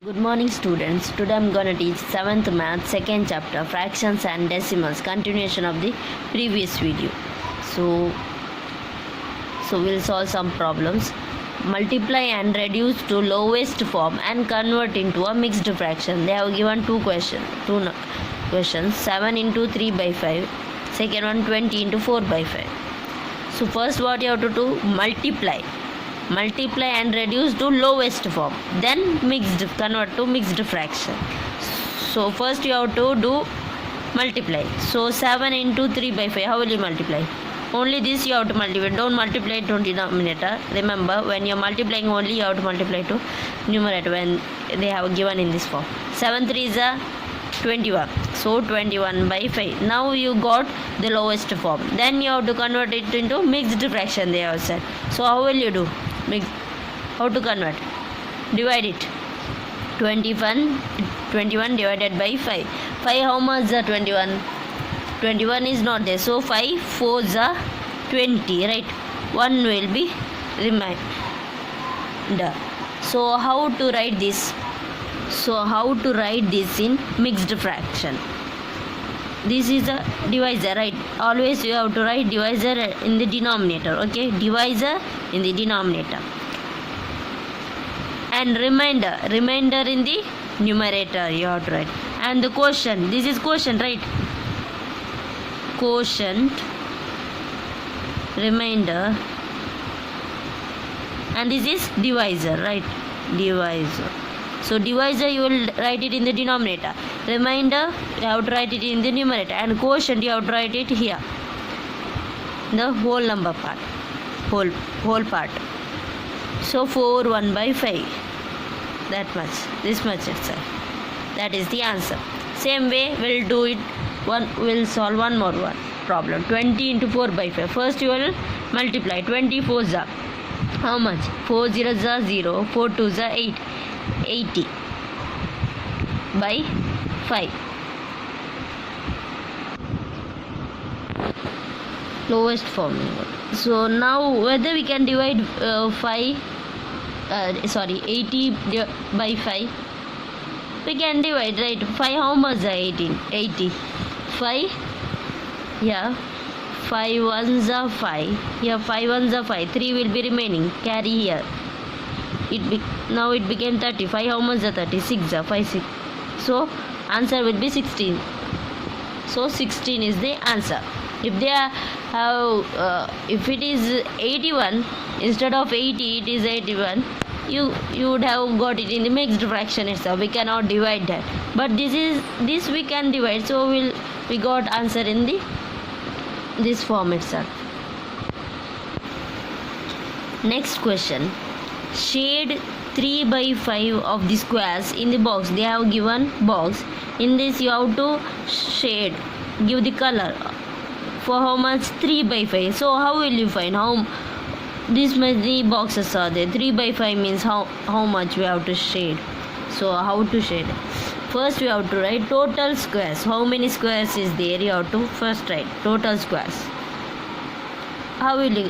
Good morning students. Today I'm gonna teach 7th math second chapter fractions and decimals, continuation of the previous video. So we'll solve some problems. Multiply and reduce to lowest form and convert into a mixed fraction. They have given two questions. 7 into 3 by 5. Second one 20 into 4 by 5. So first what you have to do, multiply and reduce to lowest form, then convert to mixed fraction. So first you have to do multiply. So 7 into 3 by 5, how will you multiply? Only this you have to multiply, don't multiply to denominator. Remember, when you are multiplying only you have to multiply to numerator when they have given in this form. 7 3 is a 21, so 21 by 5. Now you got the lowest form, then you have to convert it into mixed fraction, they have said. So how will you do? How to convert? Divide it. 21 divided by 5. 5 how much is 21? 21 is not there, so 5 4 is 20, right? 1 will be remainder. So how to write this? So how to write this in mixed fraction? This is a divisor, right? Always you have to write divisor in the denominator, okay? Divisor in the denominator. And remainder in the numerator you have to write. And the quotient, this is quotient, right? Quotient, remainder. And this is divisor, right? Divisor. So divisor you will write it in the denominator. Remainder you have to write it in the numerator. And quotient you have to write it here. The whole number part. Whole part. So 4 1 by 5. That much. This much itself. That is the answer. Same way we'll do it. We'll solve one more problem. 20 into 4 by 5. First you will multiply. 24 is how much? 4 0 is 0. 4 2 is 8. 80 by 5. Lowest form. So now whether we can divide 80 by 5, we can divide, right? 5 how much is 18? 80. 5, yeah, 5 ones are 5, here 5 ones are 5, 3 will be remaining, carry here. Now it became 30. 5 how much is 30? 6 are 5 6. So answer will be 16. So 16 is the answer. If they have if it is 81 instead of 80 it is 81, you would have got it in the mixed fraction itself. We cannot divide that, but this we can divide. So we got answer in this form itself. Next question. Shade 3 by 5 of the squares in the box. They have given box. In this you have to shade, give the color. For how much? 3 by 5. So how will you find how this many boxes are there? 3 by 5 means how much we have to shade. So how to shade? First we have to write total squares. How many squares is there? You have to first write total squares. How will you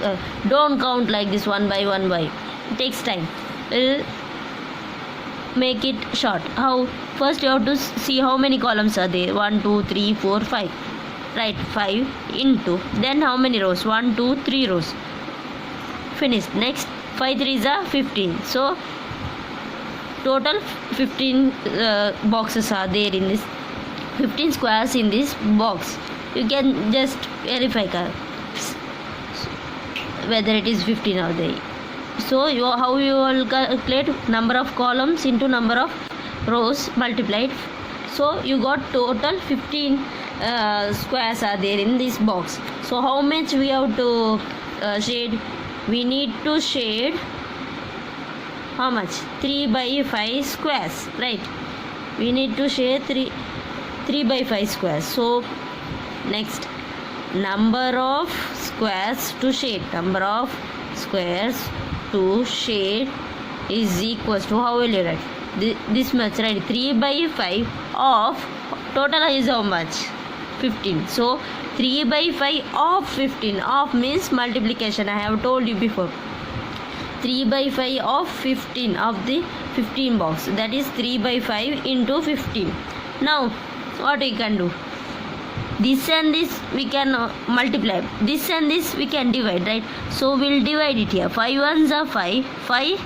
don't count like this one by. It takes time. We'll make it short. How? First you have to see how many columns are there. 1 2 3 4 5. Right, 5 into, then how many rows? 1 2 3 rows. Finished. Next 5 3 is 15. So total 15 boxes are there in this, 15 squares in this box. You can just verify whether it is 15 or there. So how you will calculate number of columns into number of rows multiplied. So you got total 15 squares are there in this box. So how much we have to shade? We need to shade how much? 3 by 5 squares, right? We need to shade 3 by 5 squares. So next, number of squares to shade. Number of squares to shade is equals to, how will you write? This much, right? 3 by 5 of total is how much? 15. So 3 by 5 of 15. Of means multiplication. I have told you before. 3 by 5 of 15 of the 15 box, that is 3 by 5 into 15. Now what we can do, this and this we can multiply, this and this we can divide, right? So we'll divide it here. 5 ones are 5, 5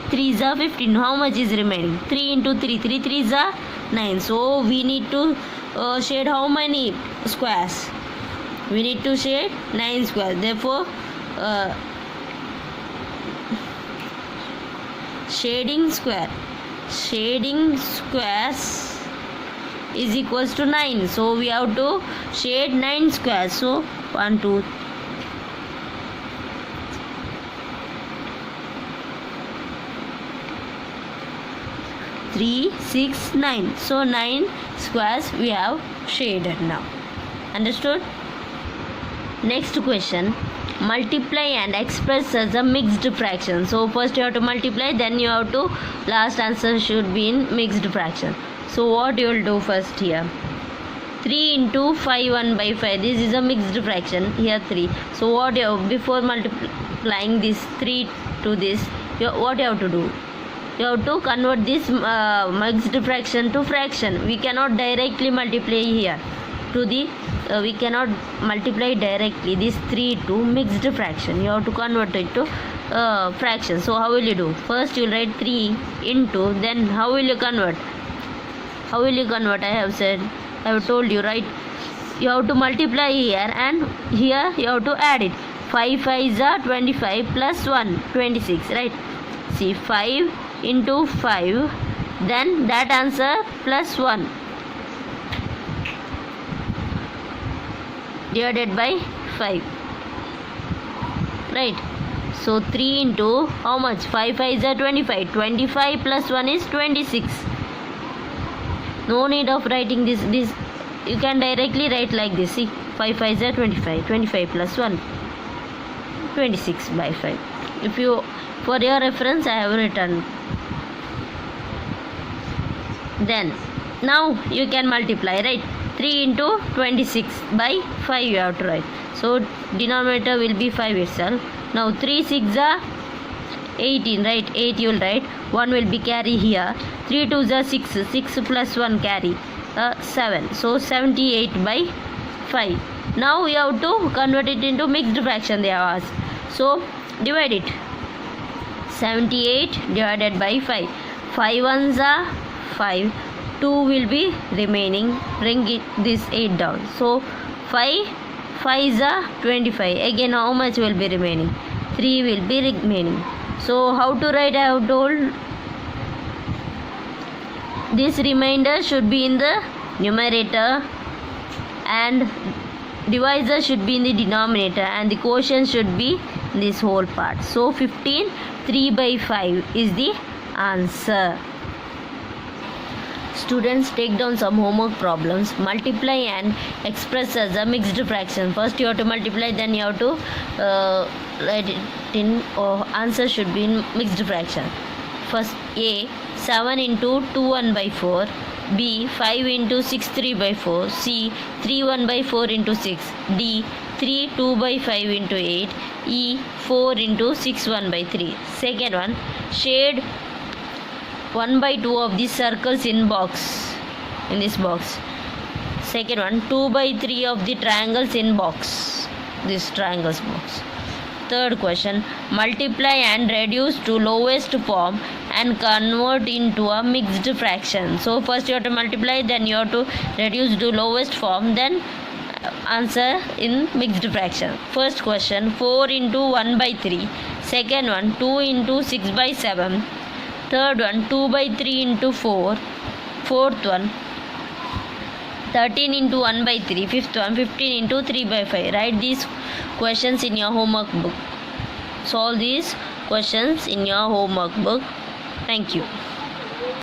3s are 15. How much is remaining? 3 into 3, 3 3s are 9. So we need to shade how many squares? We need to shade 9 squares. Therefore shading squares is equals to 9. So we have to shade 9 squares. So 1 2 3 6 9. So 9 squares we have shaded now. Understood? Next question, multiply and express as a mixed fraction. So first you have to multiply, then you have to, last answer should be in mixed fraction. So what you will do first here, 3 into 5 1 by 5, this is a mixed fraction, here 3. So what you have, before multiplying this 3 to this, what you have to do, you have to convert this mixed fraction to fraction. We cannot directly multiply here to the we cannot multiply directly this 3 to mixed fraction. You have to convert it to fraction. So how will you do? First you will write 3 into, then how will you convert? How will you convert? I have told you, right? You have to multiply here, and here you have to add it. 5 5s are 25 plus 1 26, right? See, 5 into 5, then that answer plus 1 divided by 5, right? So 3 into how much? 5 5s are 25, 25 plus 1 is 26. No need of writing this you can directly write like this. See, 5 5s are 25, 25 plus 1 26 by 5. If you, for your reference I have written. Then now you can multiply, right? 3 into 26 by 5 you have to write. So denominator will be 5 itself. Now 3 6 are 18, right? 8 you will write. 1 will be carry here. 3 2s are 6, 6 plus 1 carry 7. So 78 by 5. Now you have to convert it into mixed fraction, they have asked. So divide it. 78 divided by 5. 5 ones are 5. 2 will be remaining. Bring this 8 down. So 5 5s are 25. Again how much will be remaining? 3 will be remaining. So how to write? I have told this remainder should be in the numerator and divisor should be in the denominator, and the quotient should be this whole part. So 15 3 by 5 is the answer. Students, take down some homework problems. Multiply and express as a mixed fraction. First you have to multiply, then you have to write it in, answer should be in mixed fraction. First, A 7 into 2 1 by 4, B 5 into 6 3 by 4, C 3 1 by 4 into 6, D 3 2 by 5 into 8, E 4 into 6 1 by 3. Second one, shade 1 by 2 of these circles in this box. Second one, 2 by 3 of the triangles in this triangles box. Third question, multiply and reduce to lowest form and convert into a mixed fraction. So first you have to multiply, then you have to reduce to lowest form, then answer in mixed fraction. First question, 4 into 1 by 3. Second one, 2 into 6 by 7. Third one, 2 by 3 into 4. Fourth one, 13 into 1 by 3. Fifth one, 15 into 3 by 5. Write these questions in your homework book. Solve these questions in your homework book. Thank you.